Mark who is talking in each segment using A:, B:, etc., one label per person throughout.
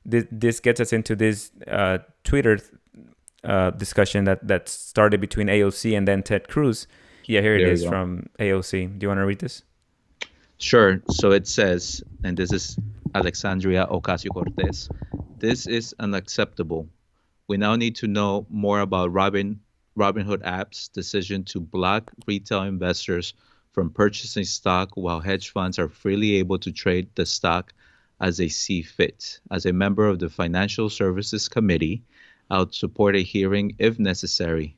A: this gets us into this Twitter discussion that started between AOC and then Ted Cruz. Yeah, here it
B: There
A: is
B: you go.
A: from AOC. Do you want to read this?
B: Sure. So it says, and this is Alexandria Ocasio-Cortez, this is unacceptable. We now need to know more about Robinhood app's decision to block retail investors from purchasing stock while hedge funds are freely able to trade the stock as they see fit. As a member of the Financial Services Committee, I would support a hearing if necessary.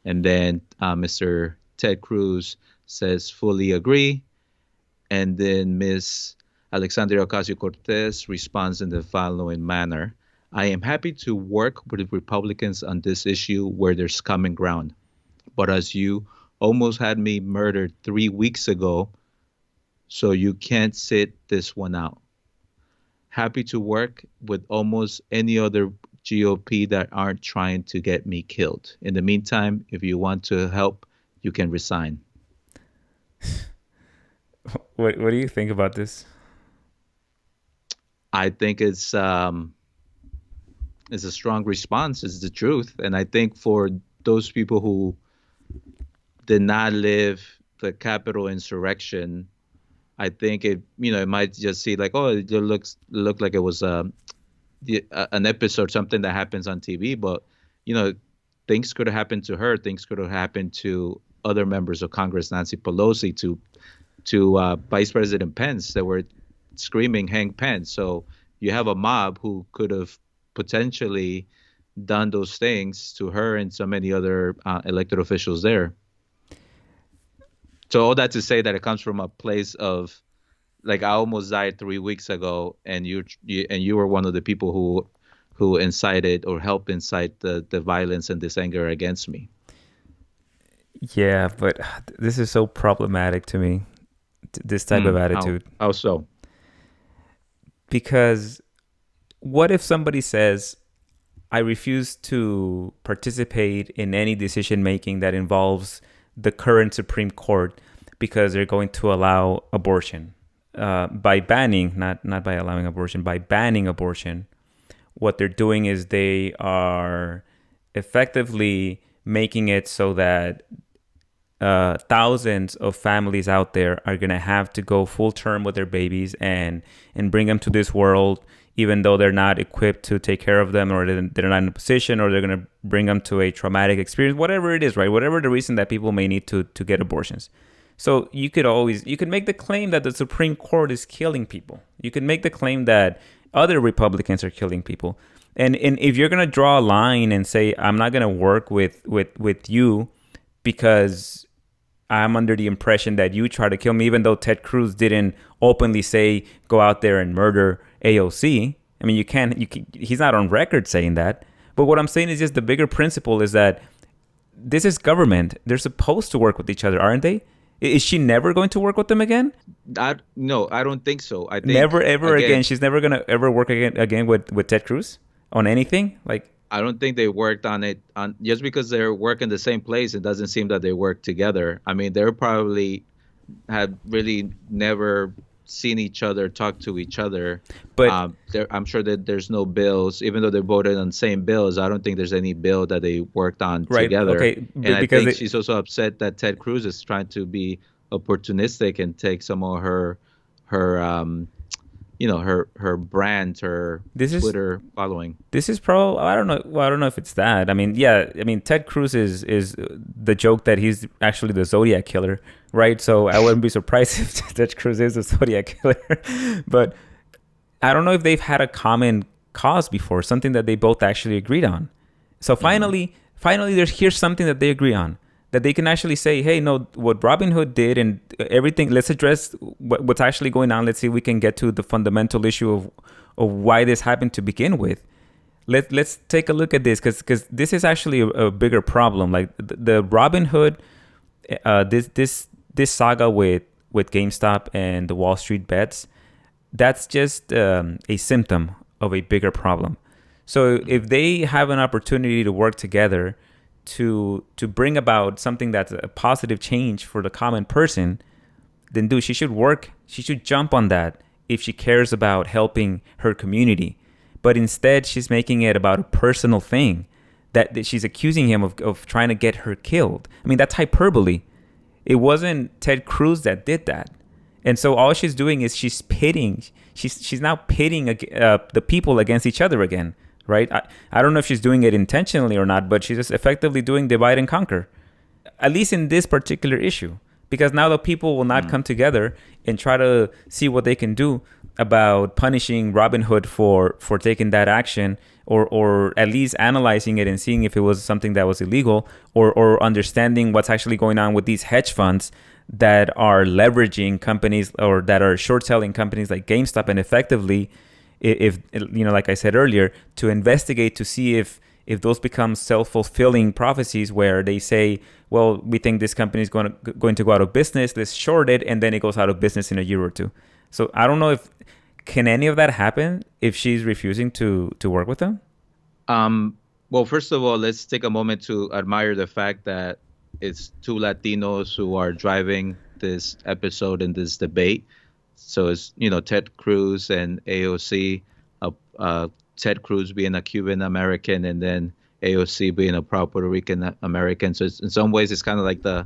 B: And then Mr. Ted Cruz says, fully agree. And then Ms. Alexandria Ocasio-Cortez responds in the following manner. I am happy to work with Republicans on this issue where there's common ground. But as you almost had me murdered 3 weeks ago, so you can't sit this one out. Happy to work with almost any other GOP that aren't trying to get me killed. In the meantime, if you want to help, you can resign.
A: What do you think about this?
B: I think it's a strong response. It's the truth. And I think for those people who did not live the Capitol insurrection, I think it might just see like, oh, it looked like it was an episode, something that happens on TV. But, things could have happened to her. Things could have happened to other members of Congress, Nancy Pelosi, to Vice President Pence, that were screaming, hang Pence. So you have a mob who could have potentially done those things to her and so many other elected officials there. So all that to say that it comes from a place of, like, I almost died 3 weeks ago, and you were one of the people who incited or helped incite the violence and this anger against me.
A: Yeah, but this is so problematic to me, this type of attitude.
B: How so?
A: Because what if somebody says, I refuse to participate in any decision making that involves the current Supreme Court because they're going to allow abortion by banning, not by allowing abortion, by banning abortion. What they're doing is they are effectively making it so that thousands of families out there are going to have to go full term with their babies and bring them to this world, even though they're not equipped to take care of them, or they're not in a position, or they're going to bring them to a traumatic experience, whatever it is, right? Whatever the reason that people may need to get abortions. So you could make the claim that the Supreme Court is killing people. You could make the claim that other Republicans are killing people. And if you're going to draw a line and say, I'm not going to work with you because I'm under the impression that you try to kill me, even though Ted Cruz didn't openly say, go out there and murder AOC. I mean, he's not on record saying that. But what I'm saying is just the bigger principle is that this is government. They're supposed to work with each other, aren't they? Is she never going to work with them again?
B: No, I don't think so. I think
A: never, ever again. She's never going to ever work again with Ted Cruz on anything? Like,
B: I don't think they worked on it just because they're working the same place. It doesn't seem that they work together. I mean, they're probably have really never seen each other, talk to each other. But I'm sure that there's no bills, even though they voted on the same bills. I don't think there's any bill that they worked on together.
A: Okay.
B: And I think she's also upset that Ted Cruz is trying to be opportunistic and take some of her brand, her Twitter following.
A: This is probably, I don't know if it's that. I mean, yeah, Ted Cruz is the joke that he's actually the Zodiac killer, right? So I wouldn't be surprised if Ted Cruz is the Zodiac killer. But I don't know if they've had a common cause before, something that they both actually agreed on. So finally, here's something that they agree on, that they can actually say, hey, no, what Robinhood did and everything, let's address what's actually going on. Let's see if we can get to the fundamental issue of why this happened to begin with. Let's take a look at this, because this is actually a bigger problem. Like the Robinhood, this saga with GameStop and the Wall Street bets, that's just a symptom of a bigger problem. So if they have an opportunity to work together to bring about something that's a positive change for the common person, then she should jump on that if she cares about helping her community. but instead she's making it about a personal thing that she's accusing him of trying to get her killed. I mean, that's hyperbole. It wasn't Ted Cruz that did that. And so all she's doing is she's now pitting the people against each other again, right? I don't know if she's doing it intentionally or not, but she's just effectively doing divide and conquer, at least in this particular issue. Because now the people will not come together and try to see what they can do about punishing Robinhood for taking that action, or at least analyzing it and seeing if it was something that was illegal, or understanding what's actually going on with these hedge funds that are leveraging companies or that are short selling companies like GameStop, and effectively, if like I said earlier, to investigate to see if those become self-fulfilling prophecies where they say, well, we think this company is going to go out of business, let's short it, and then it goes out of business in a year or two. So I don't know if can any of that happen if she's refusing to work with them?
B: Well, first of all, let's take a moment to admire the fact that it's two Latinos who are driving this episode and this debate. So it's, Ted Cruz and AOC, Ted Cruz being a Cuban American, and then AOC being a proud Puerto Rican American. So in some ways, it's kind of like the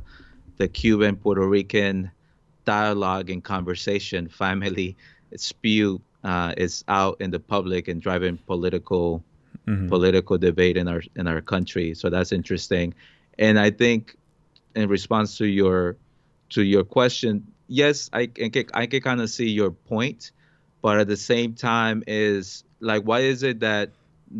B: Cuban Puerto Rican dialogue and conversation family spew is out in the public and driving political debate in our country. So that's interesting. And I think in response to your question, yes, I can kind of see your point, but at the same time is like, why is it that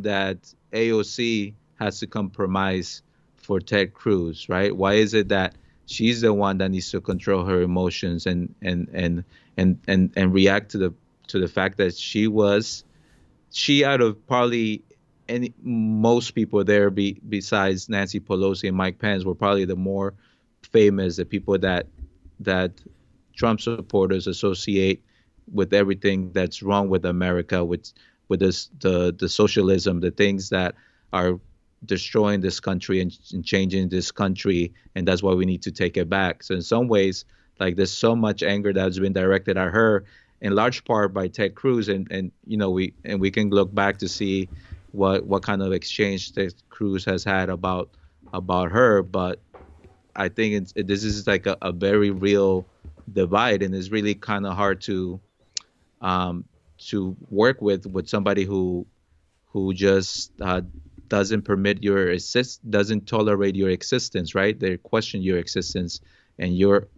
B: AOC has to compromise for Ted Cruz, right? Why is it that she's the one that needs to control her emotions and react to the fact that she out of probably most people there besides Nancy Pelosi and Mike Pence were probably the more famous, the people that Trump supporters associate with everything that's wrong with America, with the socialism, the things that are destroying this country and changing this country, and that's why we need to take it back. So in some ways, like, there's so much anger that's been directed at her, in large part by Ted Cruz, and we can look back to see what kind of exchange Ted Cruz has had about her, but I think this is like a very real divide, and it's really kind of hard to work with somebody who just doesn't tolerate your existence, right? They question your existence and your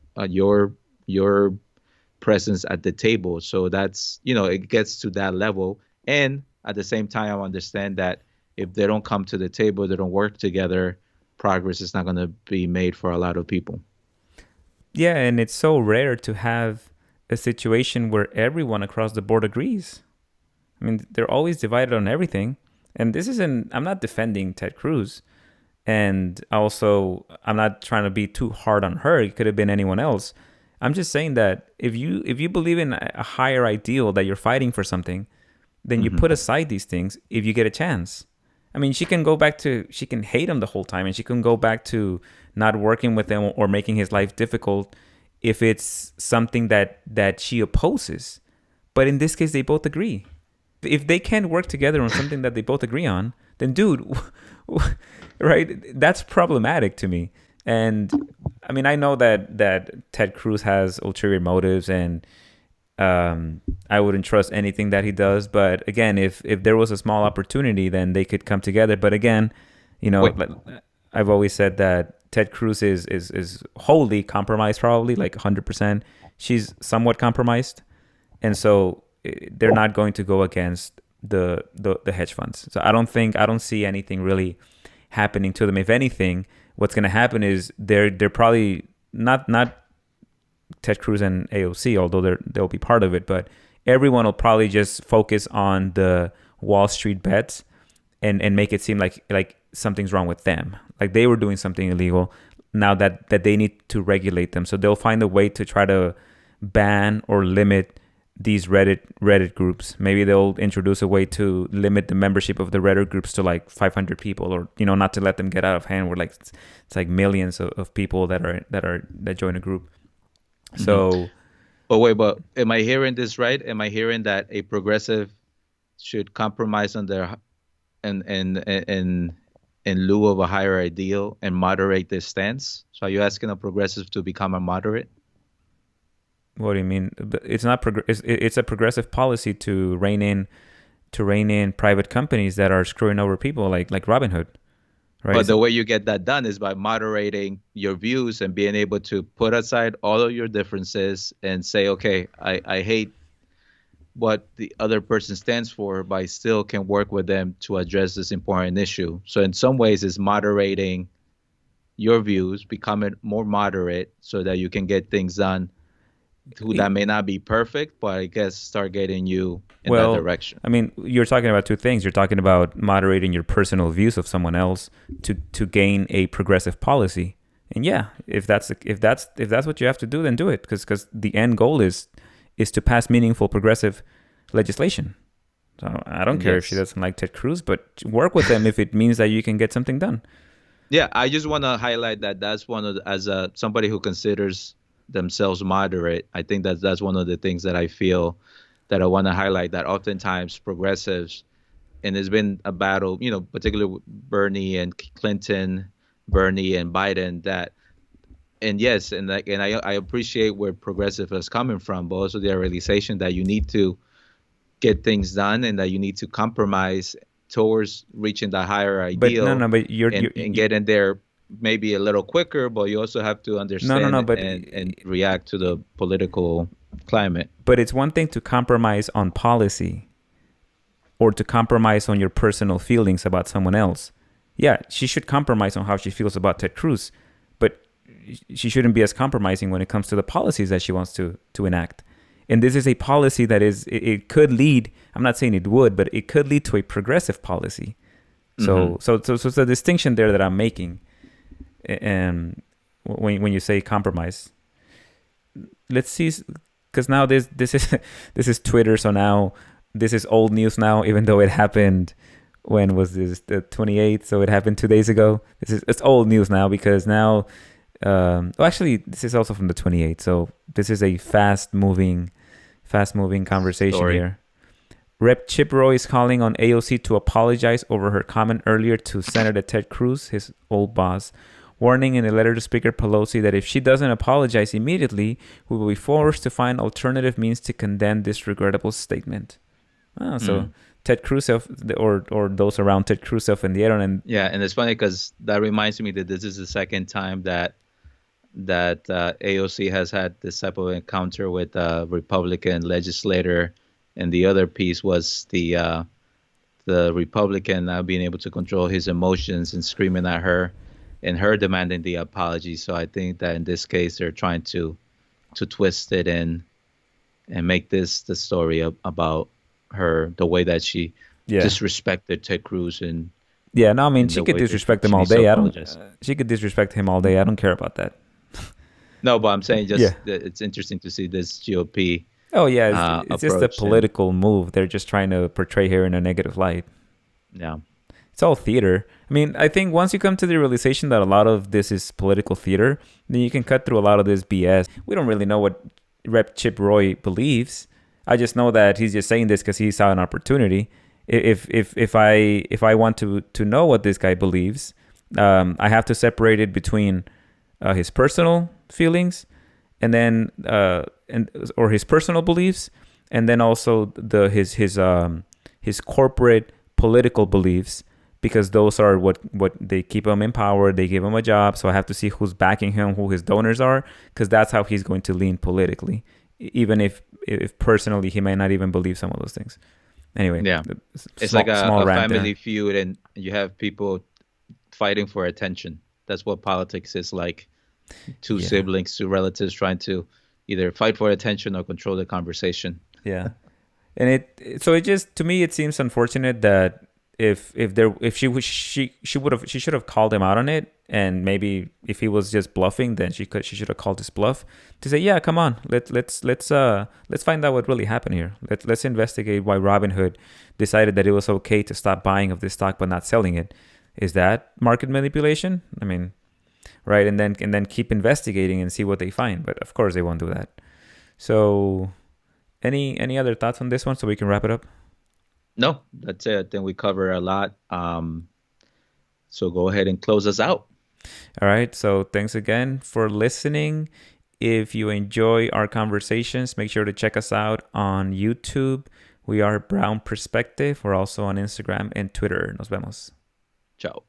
B: presence at the table. So that's, it gets to that level. And at the same time, I understand that if they don't come to the table, they don't work together, progress is not going to be made for a lot of people.
A: Yeah, and it's so rare to have a situation where everyone across the board agrees. I mean, they're always divided on everything. And I'm not defending Ted Cruz. And also, I'm not trying to be too hard on her. It could have been anyone else. I'm just saying that if you believe in a higher ideal, that you're fighting for something, then you put aside these things if you get a chance. I mean, she can hate him the whole time, and she can go back to not working with him or making his life difficult if it's something that she opposes. But in this case, they both agree. If they can't work together on something that they both agree on, then dude, right? That's problematic to me. And I mean, I know that Ted Cruz has ulterior motives, and I wouldn't trust anything that he does. But again, if there was a small opportunity, then they could come together. But again, I've always said that Ted Cruz is wholly compromised, probably like 100%. She's somewhat compromised, and so they're not going to go against the hedge funds. So I don't see anything really happening to them. If anything, what's going to happen is they're probably not Ted Cruz and AOC, although they'll be part of it, but everyone will probably just focus on the Wall Street bets and make it seem like something's wrong with them, like they were doing something illegal. Now that they need to regulate them, so they'll find a way to try to ban or limit these Reddit groups. Maybe they'll introduce a way to limit the membership of the Reddit groups to like 500 people, or not to let them get out of hand where like it's like millions of people that join a group. So
B: but am I hearing this right? Am I hearing that a progressive should compromise on their in lieu of a higher ideal and moderate their stance? So are you asking a progressive to become a moderate?
A: What do you mean? It's not it's a progressive policy to rein in private companies that are screwing over people like Robinhood, right?
B: But the way you get that done is by moderating your views and being able to put aside all of your differences and say, okay, I hate what the other person stands for, but I still can work with them to address this important issue. So in some ways, it's moderating your views, becoming more moderate so that you can get things done that may not be perfect, but I guess start getting you in that direction.
A: I mean, you're talking about two things. You're talking about moderating your personal views of someone else to gain a progressive policy. And yeah, if that's what you have to do, then do it, because the end goal is to pass meaningful progressive legislation. So I don't care if she doesn't like Ted Cruz, but work with them if it means that you can get something done.
B: Yeah, I just want to highlight that that's one of as somebody who considers themselves moderate. I think that's one of the things that I feel that I want to highlight, that oftentimes progressives, and there's been a battle, particularly with Bernie and Clinton, Bernie and Biden, and yes, and I appreciate where progressive is coming from, but also the realization that you need to get things done and that you need to compromise towards reaching the higher ideal.
A: But you're
B: getting there maybe a little quicker, but you also have to understand and react to the political climate.
A: But it's one thing to compromise on policy or to compromise on your personal feelings about someone else. Yeah, she should compromise on how she feels about Ted Cruz, but she shouldn't be as compromising when it comes to the policies that she wants to enact. And this is a policy that it could lead, I'm not saying it would, but it could lead to a progressive policy. So it's a distinction there that I'm making. And when you say compromise, let's see, because now this is Twitter, so now this is old news now, even though it happened, when was this, the 28th, so it happened 2 days ago. It's old news now, because now actually this is also from the 28th, so this is a fast moving conversation here. Rep. Chip Roy is calling on AOC to apologize over her comment earlier to Senator Ted Cruz, his old boss, warning in a letter to Speaker Pelosi that if she doesn't apologize immediately, we will be forced to find alternative means to condemn this regrettable statement. So Ted Cruz or those around Ted Cruz ofendieron. And
B: it's funny because that reminds me that this is the second time that AOC has had this type of encounter with a Republican legislator, and the other piece was the Republican not being able to control his emotions and screaming at her, and her demanding the apology. So I think that in this case they're trying to twist it and make this the story about her, the way that she disrespected Ted Cruz. And
A: I mean, she could disrespect him all day. She could disrespect him all day. I don't care about that.
B: No, but I'm saying that it's interesting to see this GOP.
A: Oh yeah, it's just a political move. They're just trying to portray her in a negative light.
B: Yeah.
A: It's all theater. I mean, I think once you come to the realization that a lot of this is political theater, then you can cut through a lot of this BS. We don't really know what Rep. Chip Roy believes. I just know that he's just saying this because he saw an opportunity. If I want to know what this guy believes, I have to separate it between his personal feelings and then or his personal beliefs, and then also his corporate political beliefs, because those are what they keep him in power. They give him a job. So I have to see who's backing him, who his donors are, because that's how he's going to lean politically, even if personally he may not even believe some of those things. Anyway,
B: it's like a family feud, and you have people fighting for attention. That's what politics is like. Two siblings, two relatives trying to either fight for attention or control the conversation.
A: Yeah. And it just, to me, it seems unfortunate that if she should have called him out on it, and maybe if he was just bluffing, then she should have called his bluff to say, yeah, come on, let's find out what really happened here. Let's investigate why Robinhood decided that it was okay to stop buying of this stock but not selling it. Is that market manipulation? I mean, right? And then keep investigating and see what they find. But of course they won't do that. So any other thoughts on this one so we can wrap it up?
B: No, that's it. I think we cover a lot. So go ahead and close us out.
A: All right. So thanks again for listening. If you enjoy our conversations, make sure to check us out on YouTube. We are Brown Perspective. We're also on Instagram and Twitter. Nos vemos.
B: Ciao.